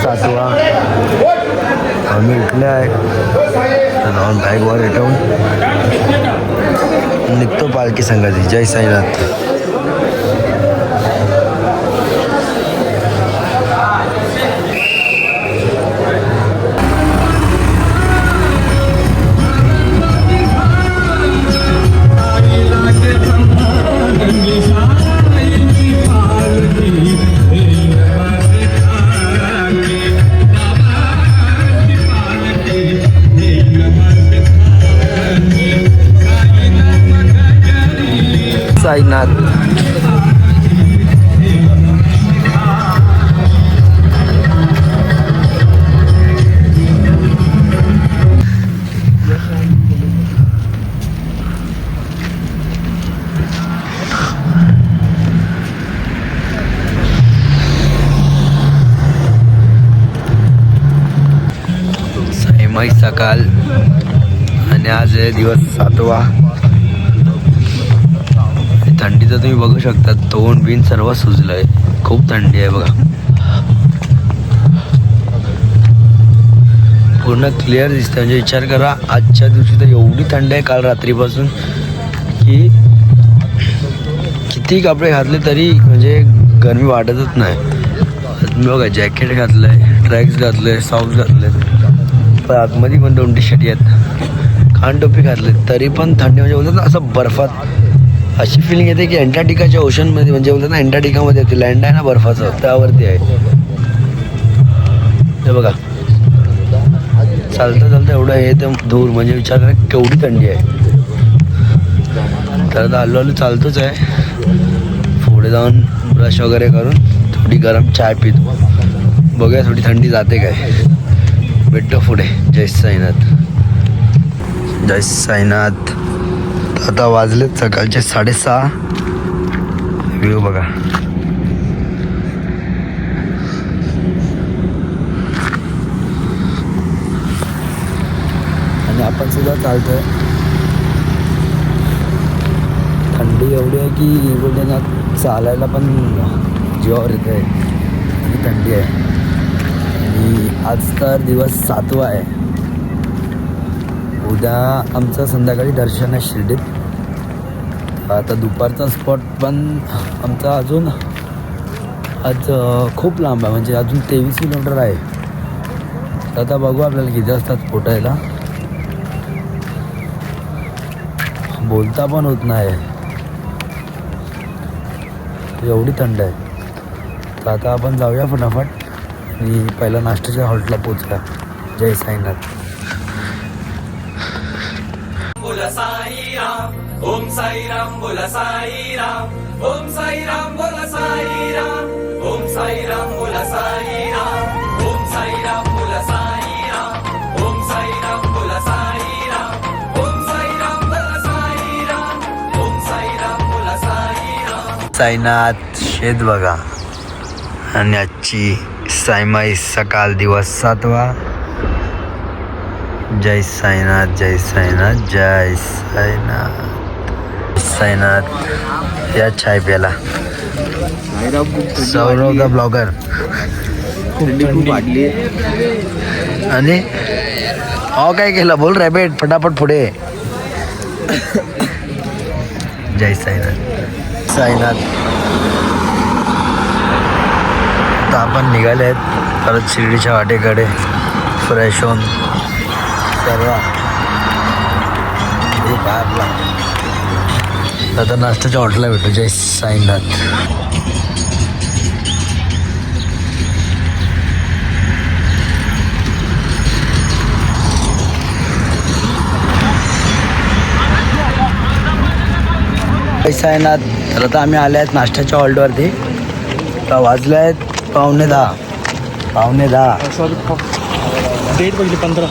7वा आम्ही इथले आहे. तर जाऊन बॅगवर रेटवून निघतो पालखी संघाची. जय साईनाथ. साईनाथ. साईमाई सकाळ आणि आज आहे दिवस 7वा. थंडीचं तुम्ही बघू शकता, तोंड बिन सर्व सुजलंय. खूप थंडी आहे बघा. पूर्ण क्लिअर दिसतं. म्हणजे विचार करा, आजच्या दिवशी तर एवढी थंडी आहे काल रात्रीपासून की किती कपडे घातले तरी म्हणजे गरमी वाटतच नाही. मी बघा जॅकेट घातलंय, ट्रॅक्स घातले, सॉक्स घातले, पण आतमध्ये पण 2 टी-शर्ट आहेत, कानटोपी घातले, तरी पण थंडी म्हणजे बोलतात ना असं बर्फात अशी फिलिंग येते की अंटार्क्टिकाच्या ओशनमध्ये, म्हणजे बोलतात ना अंटार्क्टिकामध्ये येते, लँड आहे ना बर्फाचं, त्यावरती आहे. हे बघा चालतं चालतं एवढं हे तर दूर, म्हणजे विचार करा केवढी थंडी आहे. तर आता हळूहळू चालतोच आहे. पुढे जाऊन ब्रश वगैरे करून थोडी गरम चाय पितो. बघूया थोडी थंडी जाते काय. भेटतो पुढे. जय साईनाथ. जय साईनाथ. आता वाजलेत सकाळचे 6:30. व्ह्यू बघा. आणि आपण सुद्धा चालतोय. थंडी एवढी आहे की बोलते ना चालायला पण जीवावर येत आहे. आणि थंडी आहे. आणि आज तर दिवस 7वा आहे. उद्या आमचं संध्याकाळी दर्शन आहे शिर्डीत. आता दुपारचा स्पॉट पण आमचा अजून आज खूप लांब आहे, म्हणजे अजून 23 किलोमीटर आहे. आता बघू आपल्याला किती असतात पोटायला. बोलता पण होत नाही, एवढी थंड आहे. तर आता आपण जाऊया फटाफट आणि पहिला नाश्त्याच्या हॉल्टला पोचूया. जय साईनाथ. बोला साई राम, ओम साई राम, बोला साई राम, ओम साई राम, बोला साई राम, ओम साई राम, बोला साई राम, ओम साई राम, बोला साई राम, ओम साई राम, बोला साई राम, ओम साई राम, बोला साई राम, ओम साई राम, बोला साई राम. साईनाथ शेत बघा. आणि आजची साईमाई सकाळ दिवस 7वा. जय साईनाथ. जय साईनाथ. जय साईनाथ. साईनाथ. या चाय प्याला. Saurav the blogger. खूप वाढली. आणि काय केलं बोल रॅबिट फटाफट पुढे. जय साईनाथ. साईनाथ. आता आपण निघाले आहेत परत शिर्डीच्या वाटेकडे फ्रेश होऊन. सर्व आपला आता नाश्त्याच्या हॉटेलला भेटू. जय साईनाथ. जय साईनाथ. तर आता आम्ही आले आहेत नाश्त्याच्या हॉल्टवरती. तर वाजले आहेत 9:15. 9:10. डेट बघली 15.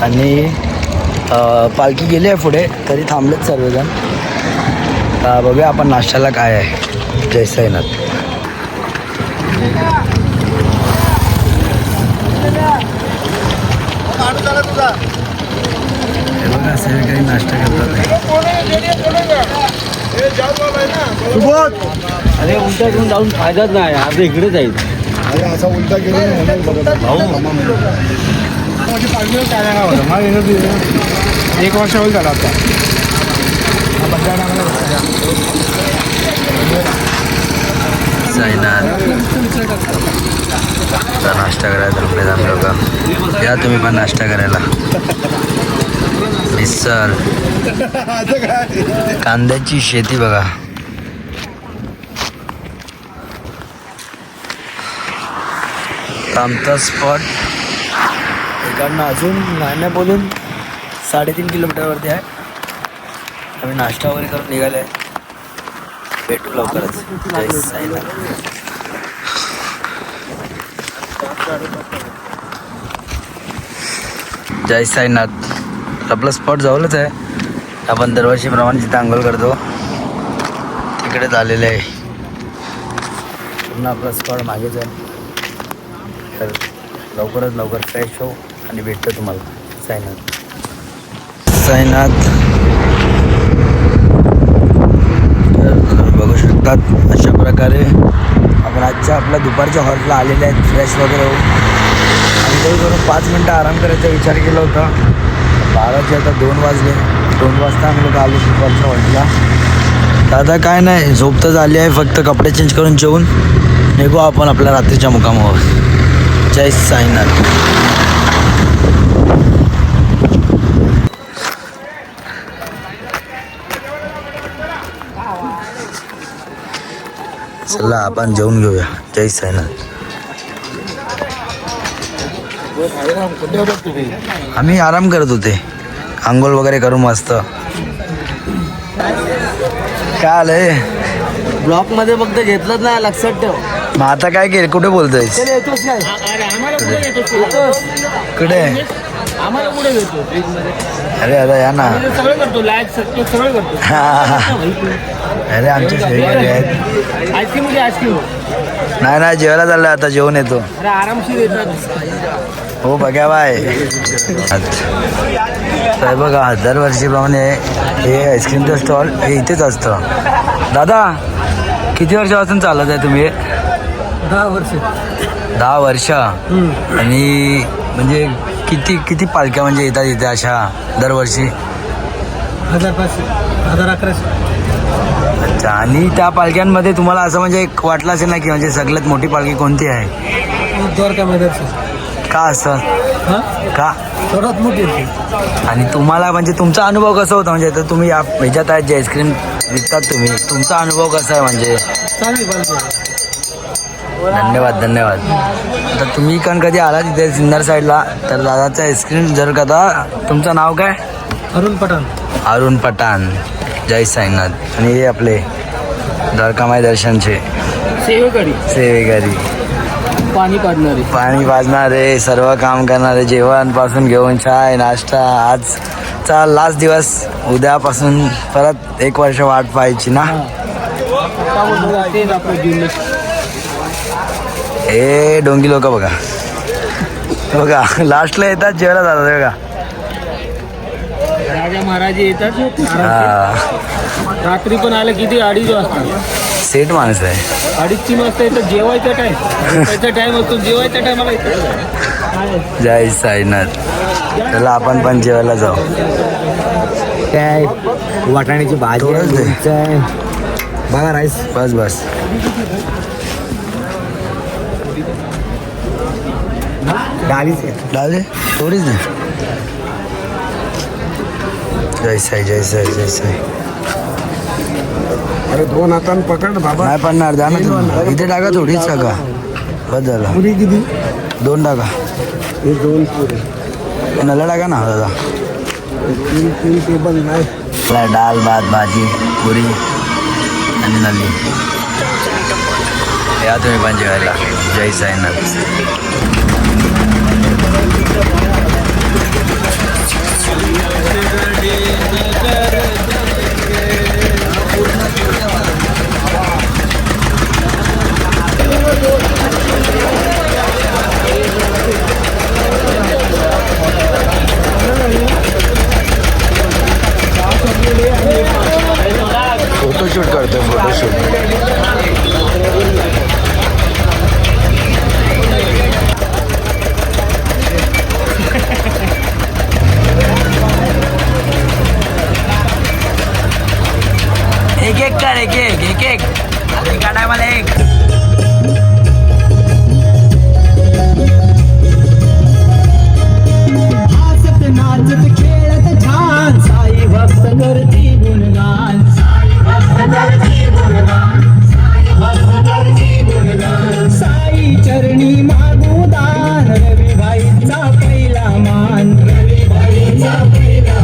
आणि पालखी गेली आहे पुढे, तरी थांबलेत सर्वजण. बघूया आपण नाश्त्याला काय आहे. जय साईनाथ. हे बघा सगळे काही नाश्ता करतात. अरे उलटा घेऊन जाऊन फायदाच नाही. आज इकडे जाईल. असा उलटा गेलो एक वर्ष होईल झाला आता नाश्ता करायला थांबले आम्ही लोक. या तुम्ही पण नाश्ता करायला. मिसळ, कांद्याची शेती बघा. आमचा स्पॉट इकडनं अजून नाही बोलून 3.5 किलोमीटरवरती आहे. आम्ही नाश्ता वगैरे करून निघाले आहे. भेटू लवकरच. जय साईनाथ. जय साईनाथ. आपलं स्पॉट जवळच आहे. आपण दरवर्षीप्रमाणे जिथं आंघोळ करतो तिकडेच आलेलं आहे. पूर्ण आपला स्पॉट मागेच आहे. तर लवकरात लवकर फ्रेश हो आणि भेटतो तुम्हाला. साईनाथ. साईनाथ. तर तुम्ही बघू शकतात अशा प्रकारे आपण आजच्या आपल्या दुपारच्या हॉलला आलेले आहेत. फ्रेश वगैरे होऊ आणि काही करून 5 मिनटं आराम करायचा विचार केला होता. 12चे आता 2 वाजले. 2 वाजता आम्ही लोक आलो दुपारच्या हॉलला. दादा काय नाही, झोप तर झाली आहे. फक्त कपडे चेंज करून जेवून निघू आपण आपल्या रात्रीच्या मुकामावर. जय साईनाथ. चला आपण जेवून घेऊया. जय साईनाथ. आम्ही आराम करत होते. आंघोळ वगैरे करू मस्त. काय आलंय ब्लॉक मध्ये फक्त घेतलंच नाही, लक्षात ठेव. मग आता काय केलं? कुठे बोलतोय? कुठे? आम्हाला पुढे घेतो. अरे आता या ना. सगळं करतो. लाईट सगळं करतो. अरे आमचे शेजारी आहेत. आईस्क्रीम म्हणजे आईस्क्रीम. नाही जेवायला चाललंय आता. जेवण येतो. अरे आरामशीर येतात. हो बघा बाय. तर बघा दरवर्षीप्रमाणे हे आईस्क्रीमचं स्टॉल हे इथेच असतं. दादा किती वर्षापासून चालत आहे तुम्ही? 10 वर्ष. 10 वर्ष. आणि म्हणजे किती किती पालख्या म्हणजे येतात इथे अशा दरवर्षी? 1500, 1100. अच्छा. आणि त्या पालख्यांमध्ये तुम्हाला असं म्हणजे एक वाटलं असेल ना की म्हणजे सगळ्यात मोठी पालखी कोणती आहे? द्वारका मैदान. का असं? का? सर्वात मोठी. आणि तुम्हाला म्हणजे तुमचा अनुभव कसा होता? म्हणजे आता तुम्ही या ह्याच्यात आहेत जे आईस्क्रीम विकतात तुम्ही, तुमचा अनुभव कसा आहे? म्हणजे चांगली पालखी. धन्यवाद. आता तुम्ही पण कधी आला तिथे सिन्नर साईडला तर दादाचं आईस्क्रीम जर का. तुमचं नाव काय? अरुण पठाण. अरुण पठाण. जय साईनाथ. आणि हे आपले द्वारकामाई दर्शनचे सेवेकरी. पाणी पाडणारे. पाणी पाजणारे, सर्व काम करणारे, जेवणपासून घेऊन चाय नाश्ता. आजचा लास्ट दिवस. उद्यापासून परत 1 वर्ष वाट पाहायची ना. हे डोंगी लोक बघा लास्टला येतात जेवायला जातात बघा. राजा महाराज येतात. हा. रात्री पण आलं किती 2:30 वाजता. सेट माणूस आहे. 2:30-3 वाजता येतं. जेवायचा टाइम. त्याचा टाइम असतो. जेवायच्या टायमाला येतो. जय साईनाथ. चला आपण पण जेवायला जाऊ. काय वाटाण्याची भाजी आहे. बघा राईस. बस डाले थोडीच नाही. जय साई. अरे 2 हातानं पकड बाबा. नाही पडणार. जा ना तुम्ही. इथे टाका थोडीच टाका. बस झाला. पुरी किती? 2 टाका. हे 2 पुरे. नला टाका ना दादा. 3 टेबल नाही. डाल भात भाजी पुरी आणि नली. या तुम्ही पण जेवायला. जय साईनाथ. फोटोशूट करतोय. कर एक एक एका टायमाला एक. हसत नाचत खेळत छान साई भक्त करती गुणगान साई भक्त करती गुणगान साई भक्त करती गुणगान साई चरणी मागू दान रविबाईंचा पहिला मान रविबाईंचा पहिला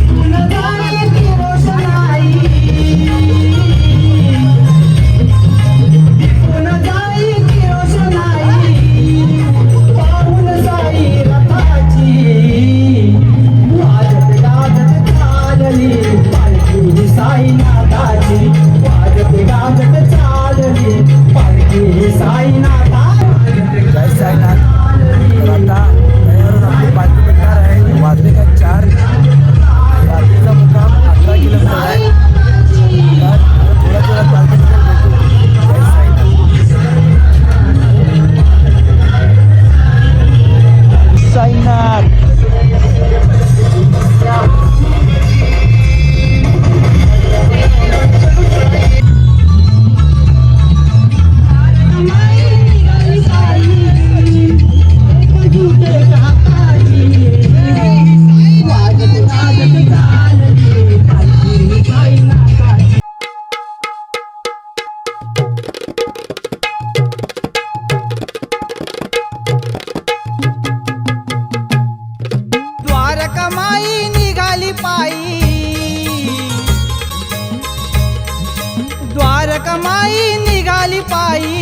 गुणगान की रोषणाई गुणगाई की रोषणाई पाहून साई रथाची वाजत गाजत चालली पालखी साईनाथाची वाजत गाजत चालली पालखी साईनाथाची. जय साईनाथ. तर आता तयारून आपली पालखी भेटणार आहे. वाजले का 4. रात्रीचा मुक्काम 11 किलोमीटर आहे. तर थोड्या थोड्या पालखी भेटू. जय साईनाथ. साईनाथ. द्वारकामाई निघाली पायी द्वारकामाई निघाली पायी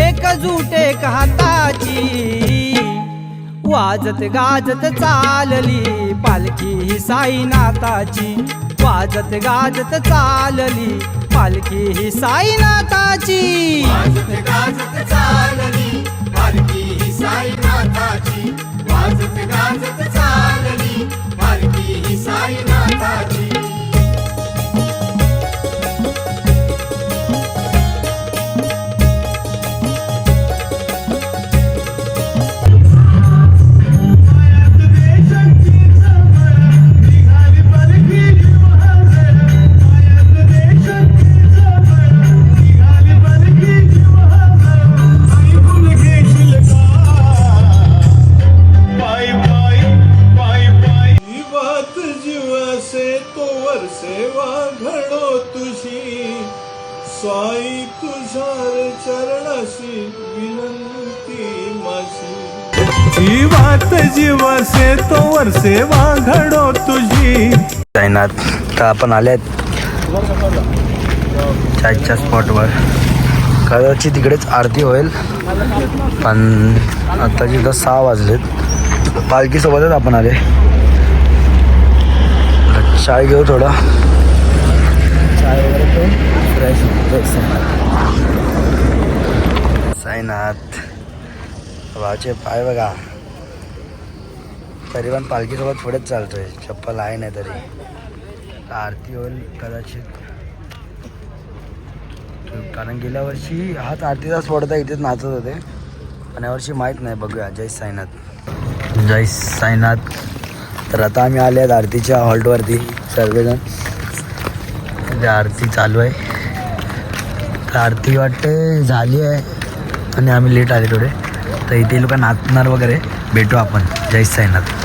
एकजूट एक हाताची वाजत गाजत चालली पालखी साईनाथाची वाजत गाजत चालली पालखी साईनाथाची वाजत गाजत चालली पालखी साईनाथाची वाजत गाजत चालली पालखी साईनाथाची. सेवा घडो तुझी साई तुझ्या चरणाशी विनंती माझी. ही वात जीवासे तोवर सेवा घडो तुझी. साईनाथ. तर आपण आल्यात चायच्या स्पॉटवर. कदाचित तिकडेच आरती होईल पण आता तिथं 6 वाजलेत. पालखीसोबतच आपण आले. चाय घेऊ थोडा चाय वगैरे तो फ्रेश साईनाथ. भावाचे पाय बघा. तरी पण पालखीसोबत पुढेच चालतोय. चप्पल आहे नाही तरी. आरती होईल कदाचित कारण गेल्या वर्षी हाच आरतीचा स्पॉट होता. इथेच नाचत होते पण यावर्षी माहीत नाही. बघूया. जय साईनाथ. जय साईनाथ. तर आता आम्ही आले आहेत आरतीच्या हॉल्टवरती सर्वजण. आरती चालू आहे. तर आरती वाटते झाली आहे आणि आम्ही लेट आले थोडे. तर इथे लोक नाचणार वगैरे. भेटू आपण. जय साईनाथ.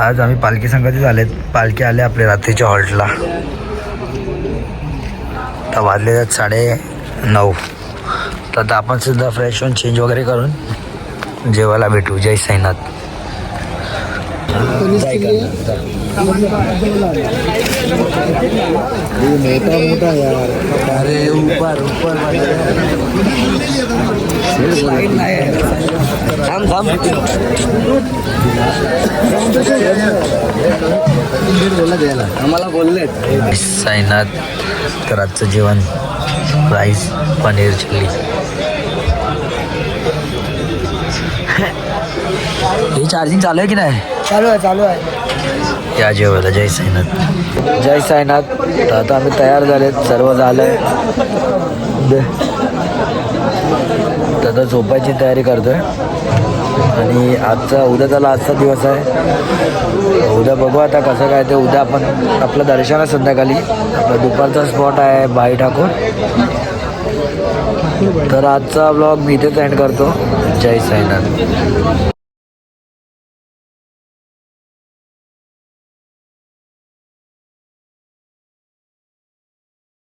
आज आम्ही पालखी संघाचे झालेत. पालखी आले आपल्या रात्रीच्या हॉल्टला. तर वाजले आहेत 9:30. तर आता आपण सुद्धा फ्रेश होऊन चेंज वगैरे करून जेवायला भेटू. जय साईनाथ. मोठा यार. अरे ऊपर आम्हाला बोललेत साईनाथ. तर आजचं जेवण राईस पनीर चिल्ली. हे चार्जिंग चालू आहे की नाही? चालू आहे. या जेवायला. जय साईनाथ. जय साईनाथ. तर आता आम्ही तयार झालेत. सर्व झालंय. तर आता झोपायची तयारी करतोय. आणि उद्याचा आजचा दिवस आहे. उद्या बघू आता कसं काय ते. उद्या आपण आपलं दर्शन आहे संध्याकाळी. आपला दुपारचा स्पॉट आहे भाई ठाकूर. तर आजचा ब्लॉग मी इथेच एंड करतो. जय साईनाथ.